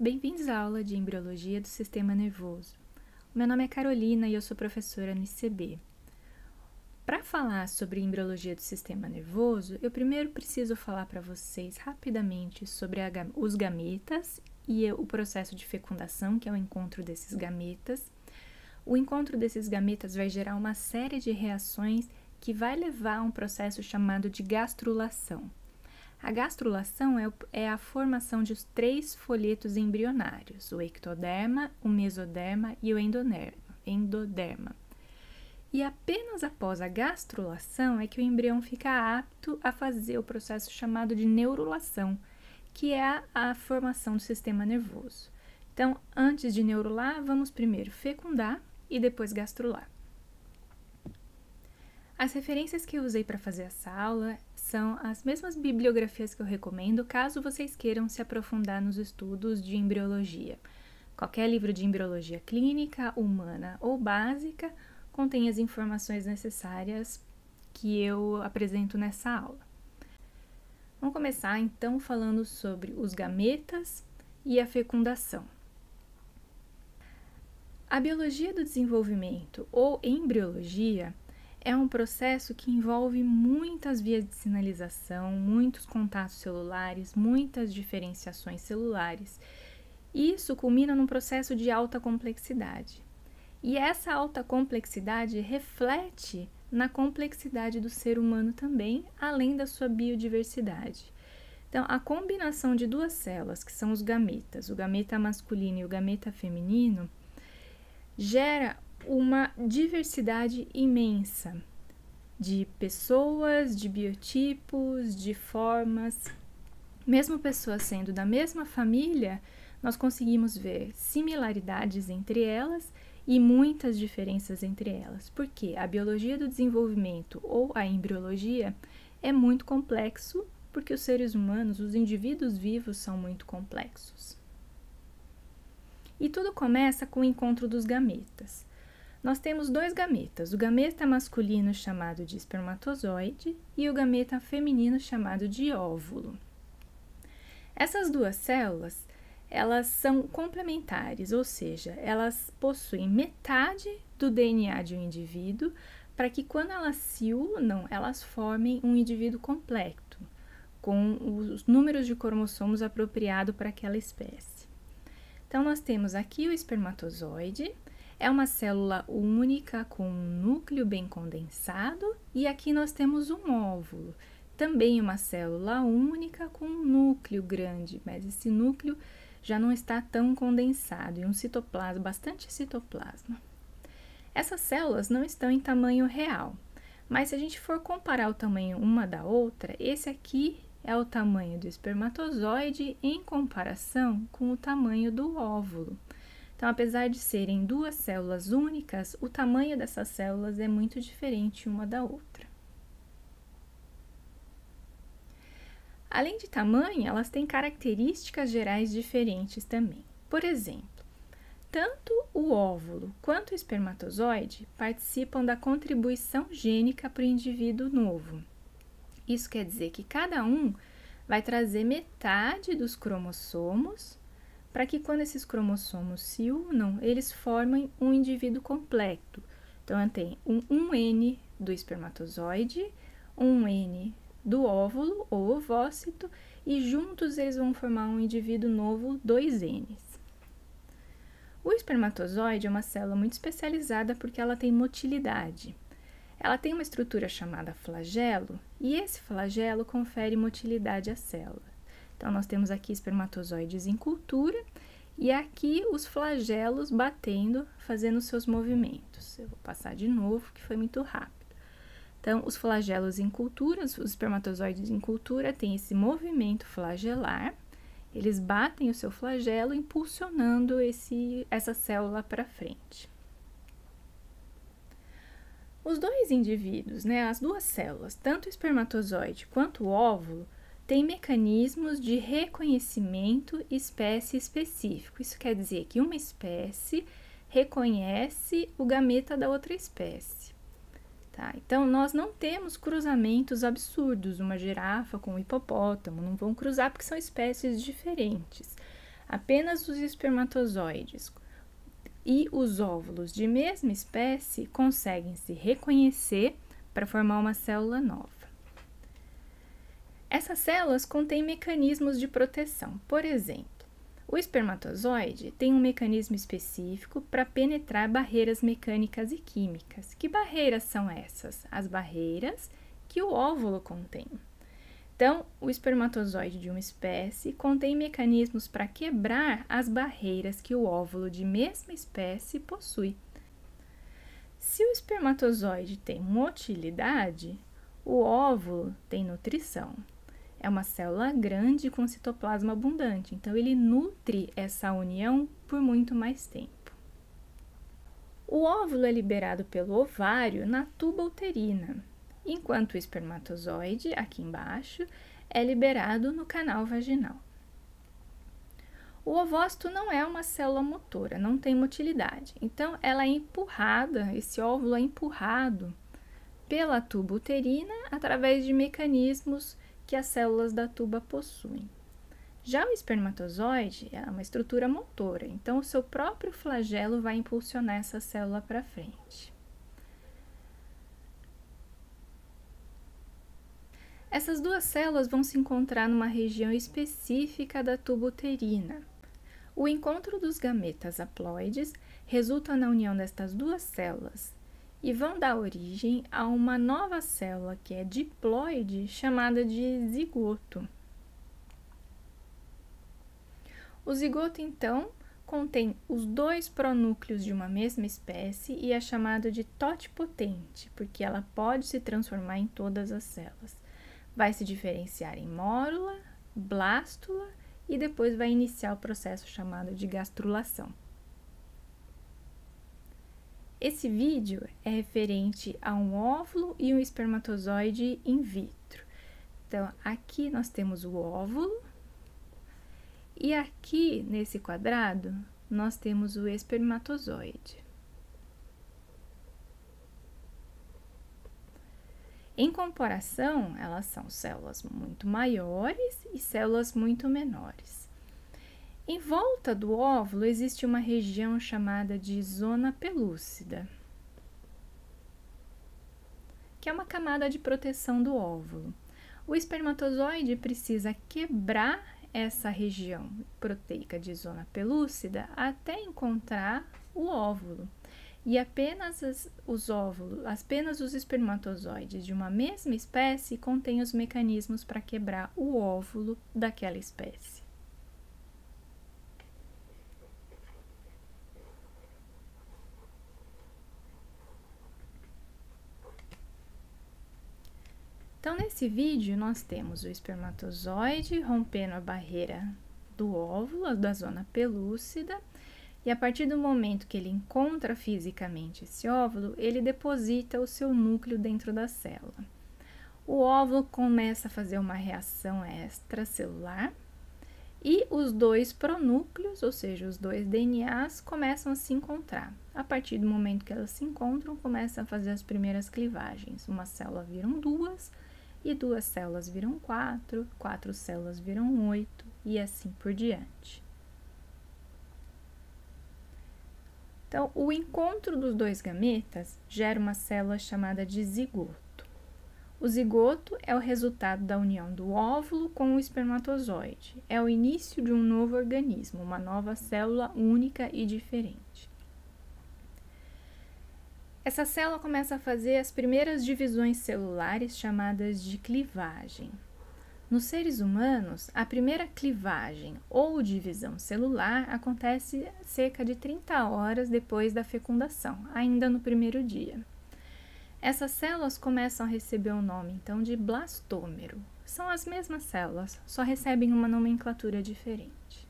Bem-vindos à aula de Embriologia do Sistema Nervoso. Meu nome é Carolina e eu sou professora no ICB. Para falar sobre embriologia do sistema nervoso, eu primeiro preciso falar para vocês rapidamente sobre os gametas e o processo de fecundação, que é o encontro desses gametas. O encontro desses gametas vai gerar uma série de reações que vai levar a um processo chamado de gastrulação. A gastrulação é a formação de 3 folhetos embrionários, o ectoderma, o mesoderma e o endoderma. E apenas após a gastrulação é que o embrião fica apto a fazer o processo chamado de neurulação, que é a formação do sistema nervoso. Então, antes de neurular, vamos primeiro fecundar e depois gastrular. As referências que eu usei para fazer essa aula são as mesmas bibliografias que eu recomendo caso vocês queiram se aprofundar nos estudos de embriologia. Qualquer livro de embriologia clínica, humana ou básica contém as informações necessárias que eu apresento nessa aula. Vamos começar então falando sobre os gametas e a fecundação. A biologia do desenvolvimento ou embriologia é um processo que envolve muitas vias de sinalização, muitos contatos celulares, muitas diferenciações celulares. Isso culmina num processo de alta complexidade. E essa alta complexidade reflete na complexidade do ser humano também, além da sua biodiversidade. Então, a combinação de 2 células, que são os gametas, o gameta masculino e o gameta feminino, gera uma diversidade imensa de pessoas, de biotipos, de formas. Mesmo pessoas sendo da mesma família, nós conseguimos ver similaridades entre elas e muitas diferenças entre elas, porque a biologia do desenvolvimento ou a embriologia é muito complexo, porque os seres humanos, os indivíduos vivos, são muito complexos. E tudo começa com o encontro dos gametas. Nós temos 2 gametas, o gameta masculino chamado de espermatozoide e o gameta feminino chamado de óvulo. Essas 2 células, elas são complementares, ou seja, elas possuem metade do DNA de um indivíduo para que quando elas se unam, elas formem um indivíduo completo, com os números de cromossomos apropriados para aquela espécie. Então, nós temos aqui o espermatozoide. É uma célula única com um núcleo bem condensado e aqui nós temos um óvulo, também uma célula única com um núcleo grande, mas esse núcleo já não está tão condensado e um citoplasma, bastante citoplasma. Essas células não estão em tamanho real, mas se a gente for comparar o tamanho uma da outra, esse aqui é o tamanho do espermatozoide em comparação com o tamanho do óvulo. Então, apesar de serem 2 células únicas, o tamanho dessas células é muito diferente uma da outra. Além de tamanho, elas têm características gerais diferentes também. Por exemplo, tanto o óvulo quanto o espermatozoide participam da contribuição gênica para o indivíduo novo. Isso quer dizer que cada um vai trazer metade dos cromossomos para que quando esses cromossomos se unam, eles formem um indivíduo completo. Então, tem um N do espermatozoide, um N do óvulo ou ovócito, e juntos eles vão formar um indivíduo novo, 2 Ns. O espermatozoide é uma célula muito especializada porque ela tem motilidade. Ela tem uma estrutura chamada flagelo, e esse flagelo confere motilidade à célula. Então, nós temos aqui espermatozoides em cultura e aqui os flagelos batendo, fazendo seus movimentos. Eu vou passar de novo, que foi muito rápido. Então, os flagelos em cultura, os espermatozoides em cultura, têm esse movimento flagelar. Eles batem o seu flagelo, impulsionando essa célula para frente. Os 2 indivíduos, as 2 células, tanto o espermatozoide quanto o óvulo, têm mecanismos de reconhecimento espécie específico. Isso quer dizer que uma espécie reconhece o gameta da outra espécie. Tá? Então, nós não temos cruzamentos absurdos, uma girafa com um hipopótamo, não vão cruzar porque são espécies diferentes. Apenas os espermatozoides e os óvulos de mesma espécie conseguem se reconhecer para formar uma célula nova. Essas células contêm mecanismos de proteção. Por exemplo, o espermatozoide tem um mecanismo específico para penetrar barreiras mecânicas e químicas. Que barreiras são essas? As barreiras que o óvulo contém. Então, o espermatozoide de uma espécie contém mecanismos para quebrar as barreiras que o óvulo de mesma espécie possui. Se o espermatozoide tem motilidade, o óvulo tem nutrição. É uma célula grande com citoplasma abundante, então ele nutre essa união por muito mais tempo. O óvulo é liberado pelo ovário na tuba uterina, enquanto o espermatozoide, aqui embaixo, é liberado no canal vaginal. O ovócito não é uma célula motora, não tem motilidade, então ela é empurrada, esse óvulo é empurrado pela tuba uterina através de mecanismos que as células da tuba possuem. Já o espermatozoide é uma estrutura motora, então o seu próprio flagelo vai impulsionar essa célula para frente. Essas duas células vão se encontrar numa região específica da tuba uterina. O encontro dos gametas haploides resulta na união destas duas células e vão dar origem a uma nova célula que é diploide, chamada de zigoto. O zigoto, então, contém os dois pronúcleos de uma mesma espécie e é chamado de totipotente, porque ela pode se transformar em todas as células. Vai se diferenciar em mórula, blástula e depois vai iniciar o processo chamado de gastrulação. Esse vídeo é referente a um óvulo e um espermatozoide in vitro. Então, aqui nós temos o óvulo e aqui, nesse quadrado, nós temos o espermatozoide. Em comparação, elas são células muito maiores e células muito menores. Em volta do óvulo existe uma região chamada de zona pelúcida, que é uma camada de proteção do óvulo. O espermatozoide precisa quebrar essa região proteica de zona pelúcida até encontrar o óvulo. E apenas os espermatozoides de uma mesma espécie contêm os mecanismos para quebrar o óvulo daquela espécie. Então, nesse vídeo, nós temos o espermatozoide rompendo a barreira do óvulo, da zona pelúcida, e a partir do momento que ele encontra fisicamente esse óvulo, ele deposita o seu núcleo dentro da célula. O óvulo começa a fazer uma reação extracelular e os dois pronúcleos, ou seja, os dois DNAs, começam a se encontrar. A partir do momento que elas se encontram, começam a fazer as primeiras clivagens. Uma célula viram duas, e duas células viram quatro, quatro células viram 8 e assim por diante. Então, o encontro dos dois gametas gera uma célula chamada de zigoto. O zigoto é o resultado da união do óvulo com o espermatozoide. É o início de um novo organismo, uma nova célula única e diferente. Essa célula começa a fazer as primeiras divisões celulares chamadas de clivagem. Nos seres humanos, a primeira clivagem ou divisão celular acontece cerca de 30 horas depois da fecundação, ainda no primeiro dia. Essas células começam a receber o nome, então, de blastômero. São as mesmas células, só recebem uma nomenclatura diferente.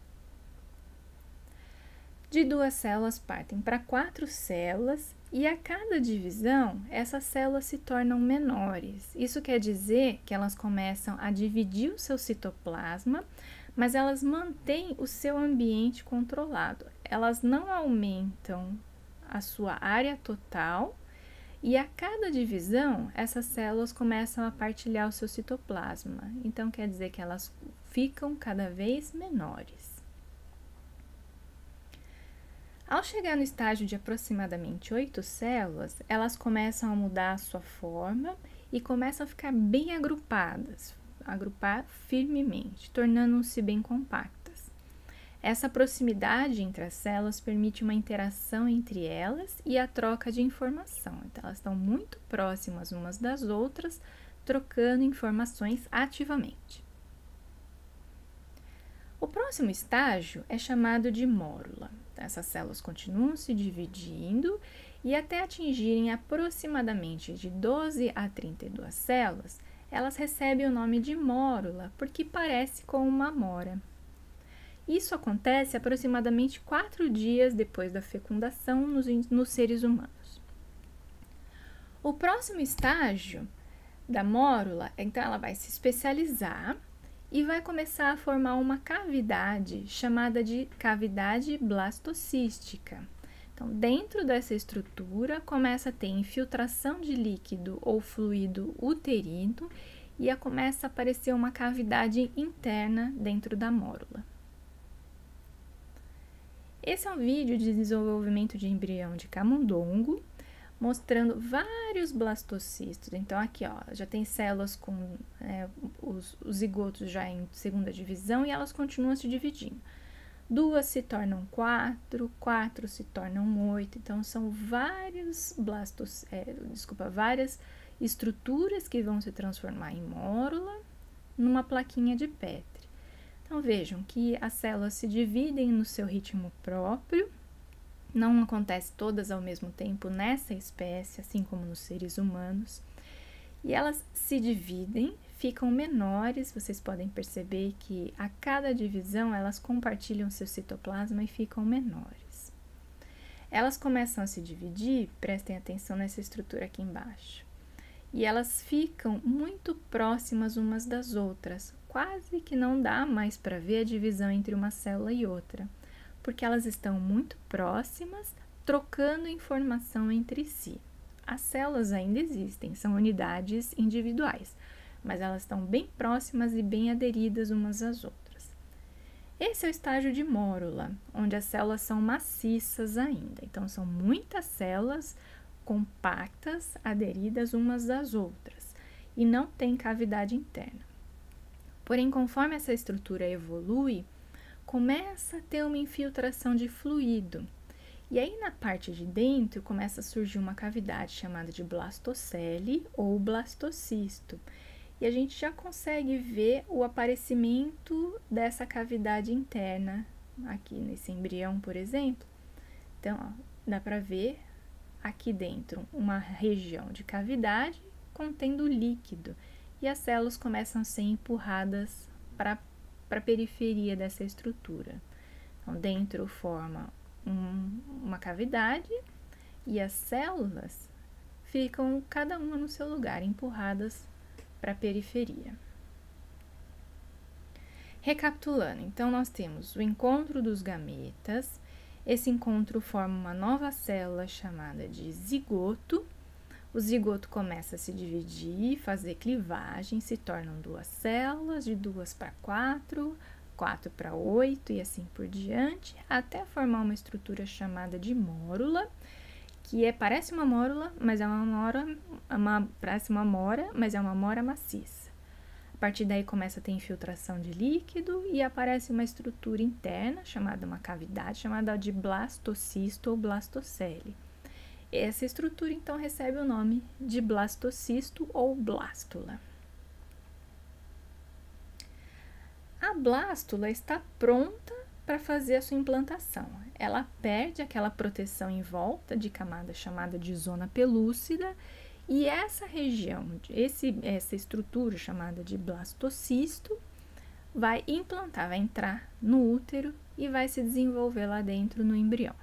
De duas células partem para 4 células e a cada divisão essas células se tornam menores. Isso quer dizer que elas começam a dividir o seu citoplasma, mas elas mantêm o seu ambiente controlado. Elas não aumentam a sua área total e a cada divisão essas células começam a partilhar o seu citoplasma. Então quer dizer que elas ficam cada vez menores. Ao chegar no estágio de aproximadamente 8 células, elas começam a mudar a sua forma e começam a ficar bem agrupadas, agrupar firmemente, tornando-se bem compactas. Essa proximidade entre as células permite uma interação entre elas e a troca de informação. Então, elas estão muito próximas umas das outras, trocando informações ativamente. O próximo estágio é chamado de mórula. Essas células continuam se dividindo e até atingirem aproximadamente de 12 a 32 células, elas recebem o nome de mórula porque parece com uma amora. Isso acontece aproximadamente 4 dias depois da fecundação nos seres humanos. O próximo estágio da mórula, então ela vai se especializar e vai começar a formar uma cavidade chamada de cavidade blastocística. Então, dentro dessa estrutura, começa a ter infiltração de líquido ou fluido uterino e começa a aparecer uma cavidade interna dentro da mórula. Esse é um vídeo de desenvolvimento de embrião de camundongo, mostrando vários blastocistos. Então, aqui, ó, já tem células com os zigotos já em segunda divisão e elas continuam se dividindo. 2 se tornam 4, 4 se tornam 8. Então, são várias várias estruturas que vão se transformar em mórula numa plaquinha de Petri. Então, vejam que as células se dividem no seu ritmo próprio, não acontece todas ao mesmo tempo nessa espécie, assim como nos seres humanos, e elas se dividem, ficam menores, vocês podem perceber que a cada divisão elas compartilham seu citoplasma e ficam menores. Elas começam a se dividir, prestem atenção nessa estrutura aqui embaixo, e elas ficam muito próximas umas das outras, quase que não dá mais para ver a divisão entre uma célula e outra, porque elas estão muito próximas, trocando informação entre si. As células ainda existem, são unidades individuais, mas elas estão bem próximas e bem aderidas umas às outras. Esse é o estágio de mórula, onde as células são maciças ainda, então são muitas células compactas, aderidas umas às outras, e não tem cavidade interna. Porém, conforme essa estrutura evolui, começa a ter uma infiltração de fluido. E aí, na parte de dentro, começa a surgir uma cavidade chamada de blastocele ou blastocisto. E a gente já consegue ver o aparecimento dessa cavidade interna aqui nesse embrião, por exemplo. Então, ó, dá para ver aqui dentro uma região de cavidade contendo líquido. E as células começam a ser empurradas para a periferia dessa estrutura. Então, dentro forma uma cavidade e as células ficam cada uma no seu lugar, empurradas para a periferia. Recapitulando, então nós temos o encontro dos gametas, esse encontro forma uma nova célula chamada de zigoto. O zigoto começa a se dividir, fazer clivagem, se tornam 2 células, de 2 para 4, 4 para 8 e assim por diante, até formar uma estrutura chamada de mórula, que parece uma mórula, mas é parece uma amora, mas é uma amora maciça. A partir daí começa a ter infiltração de líquido e aparece uma estrutura interna, chamada uma cavidade, chamada de blastocisto ou blastocele. Essa estrutura, então, recebe o nome de blastocisto ou blástula. A blástula está pronta para fazer a sua implantação. Ela perde aquela proteção em volta de camada chamada de zona pelúcida e essa região, essa estrutura chamada de blastocisto, vai implantar, vai entrar no útero e vai se desenvolver lá dentro no embrião.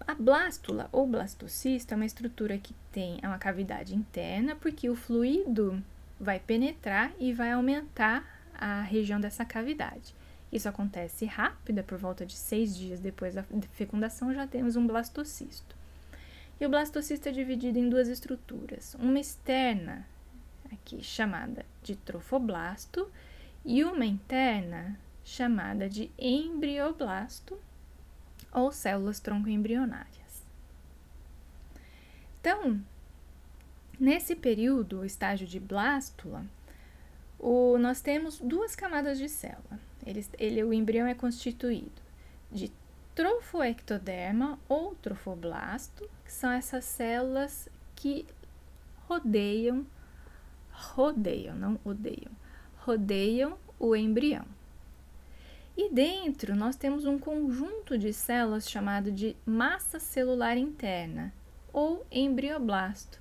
A blástula ou blastocisto é uma estrutura que tem uma cavidade interna, porque o fluido vai penetrar e vai aumentar a região dessa cavidade. Isso acontece rápido, por volta de 6 dias depois da fecundação já temos um blastocisto. E o blastocisto é dividido em 2 estruturas, uma externa, aqui chamada de trofoblasto, e uma interna chamada de embrioblasto ou células tronco-embrionárias. Então, nesse período, o estágio de blástula, nós temos duas camadas de célula. O embrião é constituído de trofoectoderma ou trofoblasto, que são essas células que rodeiam o embrião. E dentro nós temos um conjunto de células chamado de massa celular interna ou embrioblasto.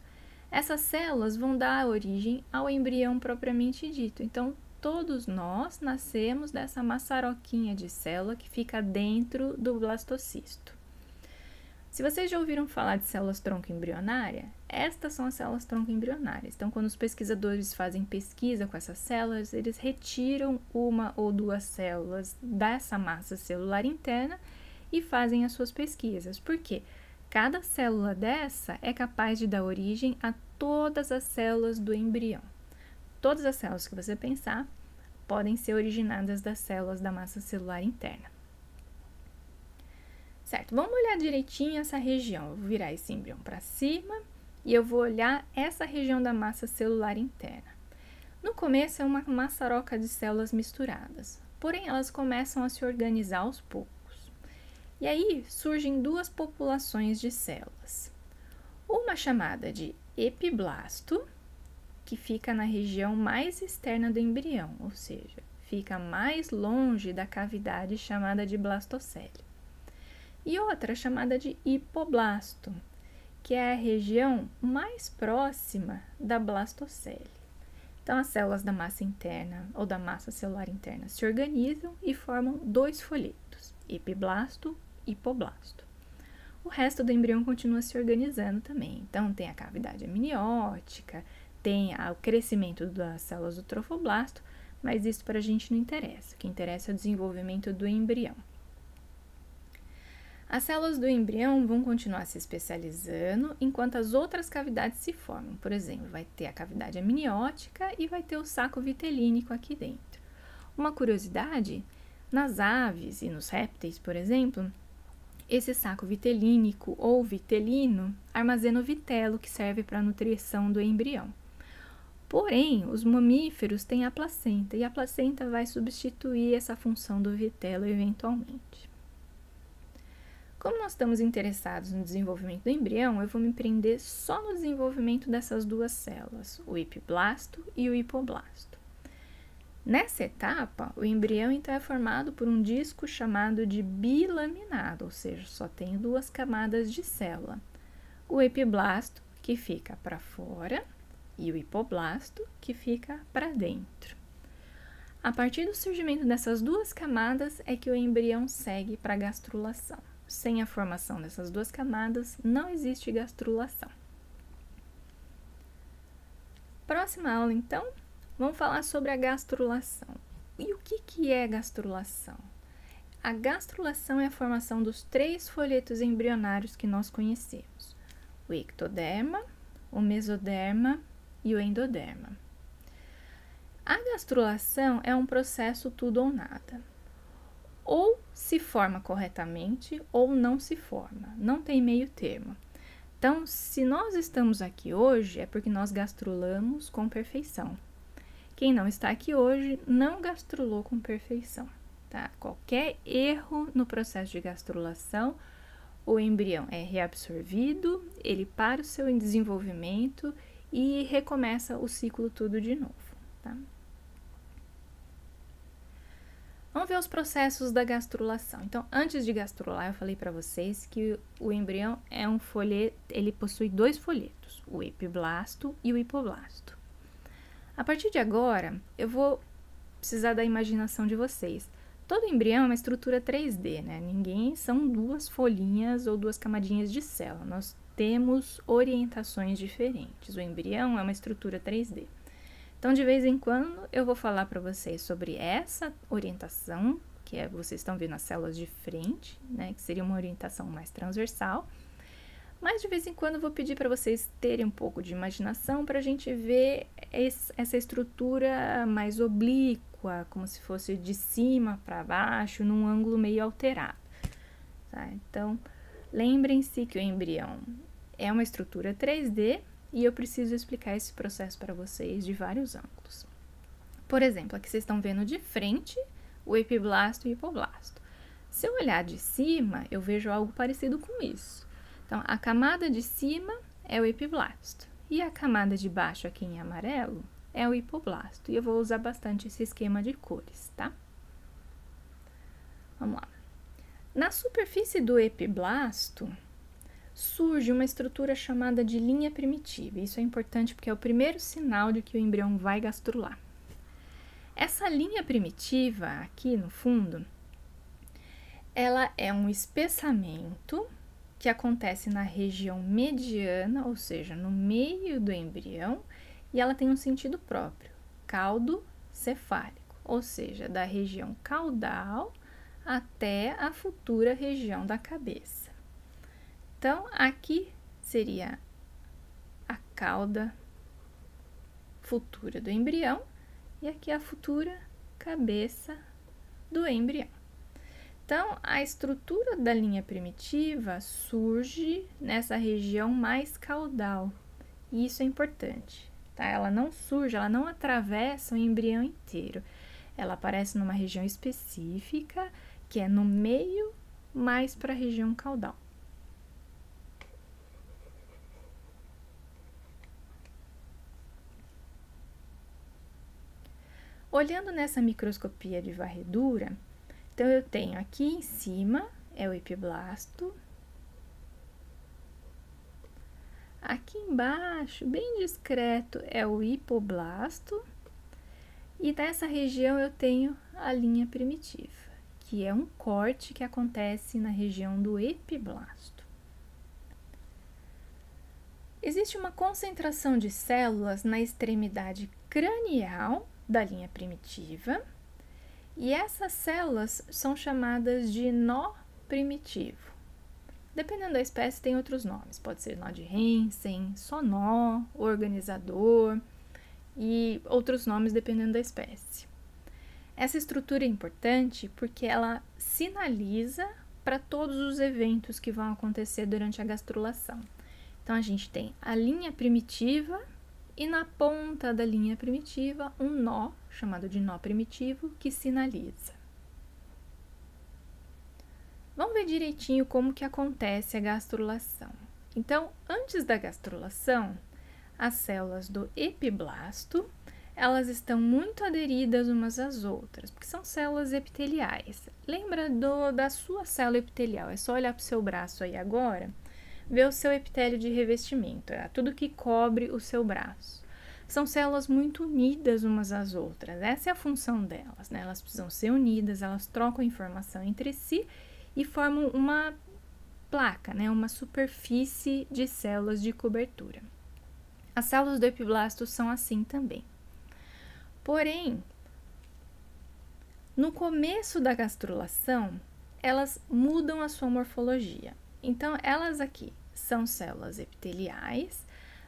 Essas células vão dar origem ao embrião propriamente dito. Então, todos nós nascemos dessa maçaroquinha de célula que fica dentro do blastocisto. Se vocês já ouviram falar de células tronco-embrionária, estas são as células tronco-embrionárias. Então, quando os pesquisadores fazem pesquisa com essas células, eles retiram uma ou duas células dessa massa celular interna e fazem as suas pesquisas. Por quê? Cada célula dessa é capaz de dar origem a todas as células do embrião. Todas as células que você pensar podem ser originadas das células da massa celular interna. Certo, vamos olhar direitinho essa região. Eu vou virar esse embrião para cima e eu vou olhar essa região da massa celular interna. No começo é uma maçaroca de células misturadas, porém elas começam a se organizar aos poucos. E aí surgem duas populações de células. Uma chamada de epiblasto, que fica na região mais externa do embrião, ou seja, fica mais longe da cavidade chamada de blastocélio. E outra chamada de hipoblasto, que é a região mais próxima da blastocélio. Então, as células da massa interna ou da massa celular interna se organizam e formam dois folhetos, epiblasto e hipoblasto. O resto do embrião continua se organizando também. Então, tem a cavidade amniótica, tem o crescimento das células do trofoblasto, mas isso para a gente não interessa. O que interessa é o desenvolvimento do embrião. As células do embrião vão continuar se especializando enquanto as outras cavidades se formam. Por exemplo, vai ter a cavidade amniótica e vai ter o saco vitelínico aqui dentro. Uma curiosidade, nas aves e nos répteis, por exemplo, esse saco vitelínico ou vitelino armazena o vitelo que serve para a nutrição do embrião. Porém, os mamíferos têm a placenta e a placenta vai substituir essa função do vitelo eventualmente. Como nós estamos interessados no desenvolvimento do embrião, eu vou me prender só no desenvolvimento dessas duas células, o epiblasto e o hipoblasto. Nessa etapa, o embrião então é formado por um disco chamado de bilaminado, ou seja, só tem duas camadas de célula. O epiblasto, que fica para fora, e o hipoblasto, que fica para dentro. A partir do surgimento dessas duas camadas é que o embrião segue para a gastrulação. Sem a formação dessas duas camadas, não existe gastrulação. Próxima aula, então, vamos falar sobre a gastrulação. E o que é gastrulação? A gastrulação é a formação dos três folhetos embrionários que nós conhecemos: o ectoderma, o mesoderma e o endoderma. A gastrulação é um processo tudo ou nada. Ou se forma corretamente ou não se forma, não tem meio termo. Então, se nós estamos aqui hoje, é porque nós gastrulamos com perfeição. Quem não está aqui hoje não gastrulou com perfeição, tá? Qualquer erro no processo de gastrulação, o embrião é reabsorvido, ele para o seu desenvolvimento e recomeça o ciclo tudo de novo, tá? Vamos ver os processos da gastrulação. Então, antes de gastrular, eu falei para vocês que o embrião é um folheto, ele possui dois folhetos, o epiblasto e o hipoblasto. A partir de agora, eu vou precisar da imaginação de vocês. Todo embrião é uma estrutura 3D, né? São duas folhinhas ou duas camadinhas de célula. Nós temos orientações diferentes. O embrião é uma estrutura 3D. Então, de vez em quando, eu vou falar para vocês sobre essa orientação, vocês estão vendo as células de frente, né, que seria uma orientação mais transversal, Mas de vez em quando eu vou pedir para vocês terem um pouco de imaginação para a gente ver essa estrutura mais oblíqua, como se fosse de cima para baixo, num ângulo meio alterado. Tá? Então, lembrem-se que o embrião é uma estrutura 3D e eu preciso explicar esse processo para vocês de vários ângulos. Por exemplo, aqui vocês estão vendo de frente o epiblasto e o hipoblasto. Se eu olhar de cima, eu vejo algo parecido com isso. Então, a camada de cima é o epiblasto e a camada de baixo, aqui em amarelo, é o hipoblasto. E eu vou usar bastante esse esquema de cores, tá? Vamos lá. Na superfície do epiblasto, surge uma estrutura chamada de linha primitiva. Isso é importante porque é o primeiro sinal de que o embrião vai gastrular. Essa linha primitiva, aqui no fundo, ela é um espessamento que acontece na região mediana, ou seja, no meio do embrião, e ela tem um sentido próprio, caldo cefálico, ou seja, da região caudal até a futura região da cabeça. Então, aqui seria a cauda futura do embrião e aqui a futura cabeça do embrião. Então, a estrutura da linha primitiva surge nessa região mais caudal, e isso é importante, tá? Ela não surge, ela não atravessa o embrião inteiro, ela aparece numa região específica, que é no meio, mais para a região caudal. Olhando nessa microscopia de varredura, então, eu tenho aqui em cima é o epiblasto, aqui embaixo, bem discreto, é o hipoblasto, e nessa região eu tenho a linha primitiva, que é um corte que acontece na região do epiblasto. Existe uma concentração de células na extremidade cranial da linha primitiva, e essas células são chamadas de nó primitivo. Dependendo da espécie, tem outros nomes. Pode ser nó de Hansen, só nó, organizador e outros nomes dependendo da espécie. Essa estrutura é importante porque ela sinaliza para todos os eventos que vão acontecer durante a gastrulação. Então, a gente tem a linha primitiva e na ponta da linha primitiva um nó, chamado de nó primitivo, que sinaliza. Vamos ver direitinho como que acontece a gastrulação. Então, antes da gastrulação, as células do epiblasto, elas estão muito aderidas umas às outras, porque são células epiteliais. Lembra da sua célula epitelial, é só olhar para o seu braço aí agora, ver o seu epitélio de revestimento, é tudo que cobre o seu braço. São células muito unidas umas às outras, essa é a função delas, né? Elas precisam ser unidas, elas trocam informação entre si e formam uma placa, né? Uma superfície de células de cobertura. As células do epiblasto são assim também. Porém, no começo da gastrulação, elas mudam a sua morfologia. Então, elas aqui são células epiteliais,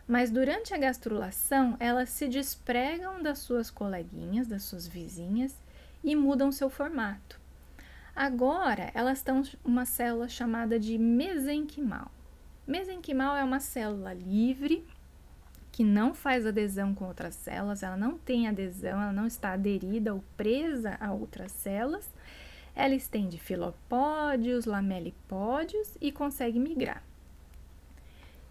mas durante a gastrulação, elas se despregam das suas coleguinhas, das suas vizinhas, e mudam seu formato. Agora, elas estão uma célula chamada de mesenquimal. Mesenquimal é uma célula livre, que não faz adesão com outras células, ela não tem adesão, ela não está aderida ou presa a outras células. Ela estende filopódios, lamelipódios e consegue migrar.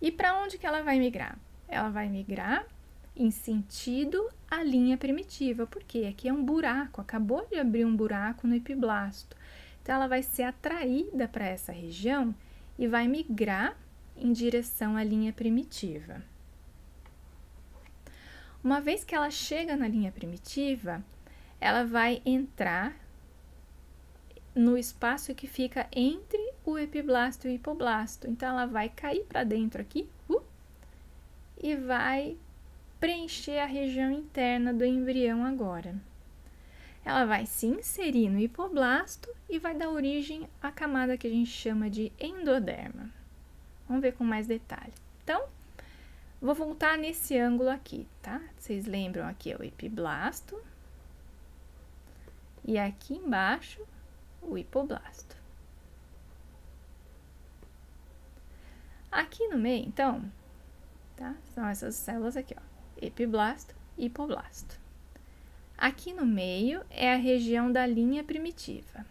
E para onde que ela vai migrar? Ela vai migrar em sentido à linha primitiva, porque aqui é um buraco, acabou de abrir um buraco no epiblasto. Então, ela vai ser atraída para essa região e vai migrar em direção à linha primitiva. Uma vez que ela chega na linha primitiva, ela vai entrar no espaço que fica entre o epiblasto e o hipoblasto. Então, ela vai cair para dentro aqui e vai preencher a região interna do embrião agora. Ela vai se inserir no hipoblasto e vai dar origem à camada que a gente chama de endoderma. Vamos ver com mais detalhe. Então, vou voltar nesse ângulo aqui, tá? Vocês lembram aqui é o epiblasto. E aqui embaixo, o hipoblasto. Aqui no meio, então, tá? São essas células aqui, ó. Epiblasto e hipoblasto. Aqui no meio é a região da linha primitiva.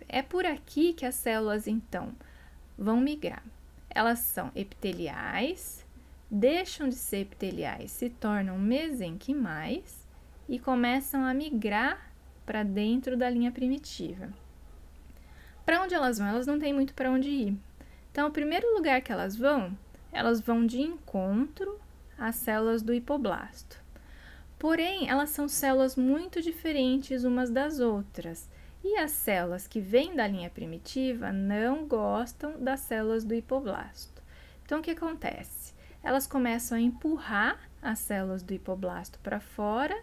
É por aqui que as células, então, vão migrar. Elas são epiteliais, deixam de ser epiteliais, se tornam mesenquimais e começam a migrar para dentro da linha primitiva. Para onde elas vão? Elas não têm muito para onde ir. Então, o primeiro lugar que elas vão de encontro às células do hipoblasto. Porém, elas são células muito diferentes umas das outras. E as células que vêm da linha primitiva não gostam das células do hipoblasto. Então, o que acontece? Elas começam a empurrar as células do hipoblasto para fora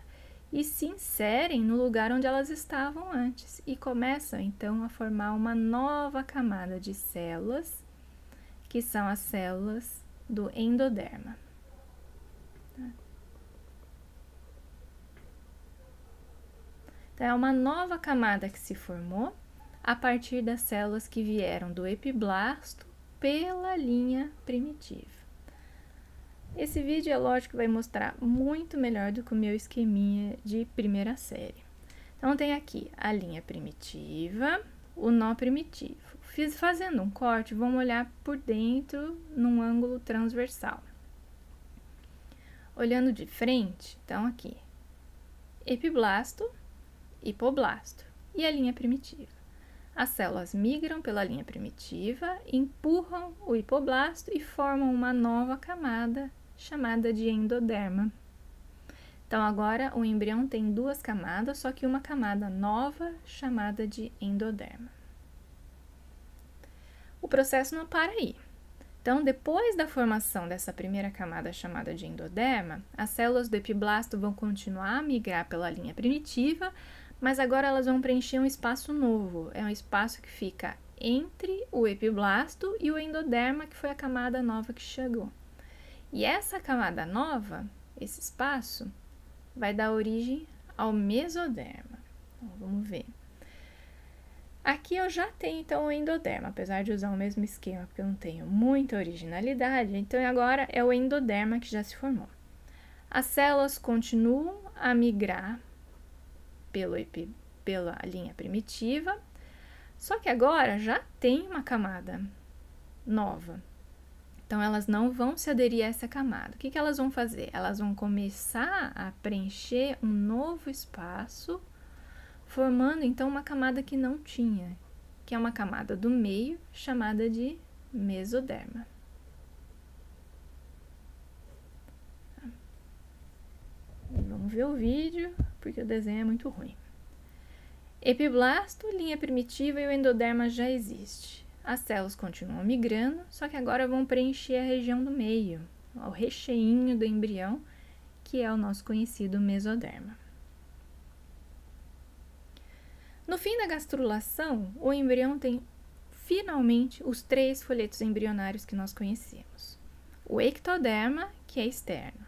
e se inserem no lugar onde elas estavam antes e começam, então, a formar uma nova camada de células, que são as células do endoderma. Então, é uma nova camada que se formou a partir das células que vieram do epiblasto pela linha primitiva. Esse vídeo, é lógico, que vai mostrar muito melhor do que o meu esqueminha de primeira série. Então, tem aqui a linha primitiva, o nó primitivo. Fazendo um corte, vamos olhar por dentro num ângulo transversal. Olhando de frente, então aqui, epiblasto, hipoblasto e a linha primitiva. As células migram pela linha primitiva, empurram o hipoblasto e formam uma nova camada chamada de endoderma. Então, agora o embrião tem duas camadas, só que uma camada nova chamada de endoderma. O processo não para aí. Então, depois da formação dessa primeira camada chamada de endoderma, as células do epiblasto vão continuar a migrar pela linha primitiva, mas agora elas vão preencher um espaço novo. É um espaço que fica entre o epiblasto e o endoderma, que foi a camada nova que chegou. E essa camada nova, esse espaço, vai dar origem ao mesoderma. Então, vamos ver. Aqui eu já tenho, então, o endoderma, apesar de usar o mesmo esquema, porque eu não tenho muita originalidade. Então, agora é o endoderma que já se formou. As células continuam a migrar pela linha primitiva, só que agora já tem uma camada nova. Então, elas não vão se aderir a essa camada. O que elas vão fazer? Elas vão começar a preencher um novo espaço, formando, então, uma camada que não tinha, que é uma camada do meio, chamada de mesoderma. Vamos ver o vídeo, porque o desenho é muito ruim. Epiblasto, linha primitiva e o endoderma já existe. As células continuam migrando, só que agora vão preencher a região do meio, o recheinho do embrião, que é o nosso conhecido mesoderma. No fim da gastrulação, o embrião tem finalmente os 3 folhetos embrionários que nós conhecemos. O ectoderma, que é externo.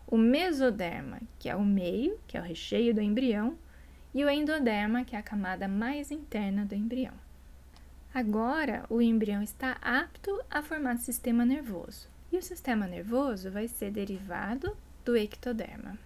O mesoderma, que é o meio, que é o recheio do embrião. E o endoderma, que é a camada mais interna do embrião. Agora, o embrião está apto a formar sistema nervoso. E o sistema nervoso vai ser derivado do ectoderma.